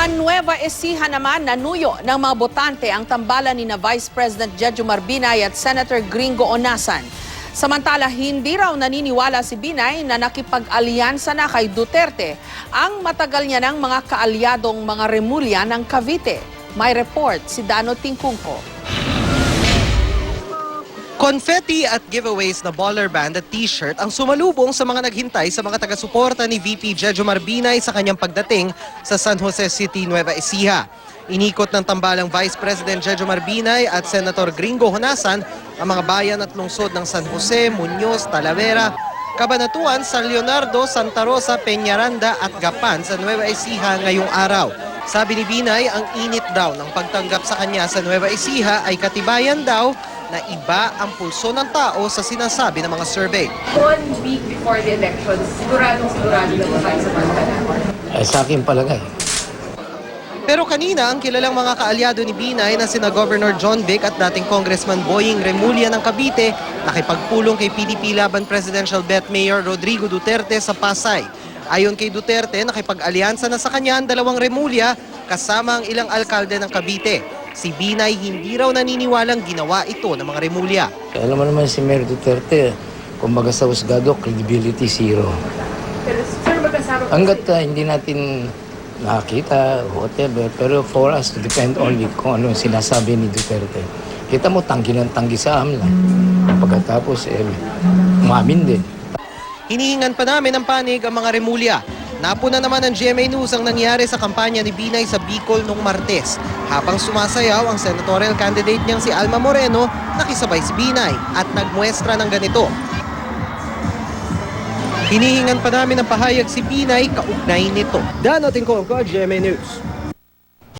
Sa Nueva Ecija naman, nanuyo ng mga botante ang tambalan ni na Vice President Jejomar Binay at Senator Gringo Onasan. Samantala, hindi raw naniniwala si Binay na nakipag-alyansa na kay Duterte ang matagal niya ng mga kaalyadong mga Remulla ng Cavite. May report si Dano Tingkungko. Confetti at giveaways na baller band at t-shirt ang sumalubong sa mga naghintay sa mga taga-suporta ni VP Jejomar Binay sa kanyang pagdating sa San Jose City, Nueva Ecija. Inikot ng tambalang Vice President Jejomar Binay at Senator Gringo Onasan ang mga bayan at lungsod ng San Jose, Muñoz, Talavera, Cabanatuan, San Leonardo, Santa Rosa, Peñaranda at Gapan sa Nueva Ecija ngayong araw. Sabi ni Binay, ang init daw ng pagtanggap sa kanya sa Nueva Ecija ay katibayan daw na iba ang pulso ng tao sa sinasabi ng mga survey. 1 week before the elections, sigurado na ba kayo sa pagkala? Sa akin palagay. Pero kanina, ang kilalang mga kaalyado ni Binay na sina Governor John Vic at dating Congressman Boying Remulla ng Cavite nakipagpulong kay PDP laban Presidential Bet Mayor Rodrigo Duterte sa Pasay. Ayon kay Duterte, nakipag-alyansa na sa kanya ang dalawang Remulla kasama ang ilang alkalde ng Cavite. Si Binay hindi raw naniniwalang ginawa ito ng mga Remulla. Alam mo naman si Mayor Duterte, kumbaga sa husgado, credibility zero. Pero sir, magkasama Hanggat hindi natin nakakita, whatever, pero for us to depend only kung ano yung sinasabi ni Duterte. Kita mo, tanggi ng tanggi sa AMLA. Pagkatapos, umamin din. Hinihingan pa namin ng panig ang mga Remulla. Napuna naman ng GMA News ang nangyari sa kampanya ni Binay sa Bicol noong Martes. Habang sumasayaw ang senatorial candidate niyang si Alma Moreno, nakisabay si Binay at nagmuestra ng ganito. Hinihingan pa namin ng pahayag si Binay kaugnay nito. Dano Tingkungko, GMA News.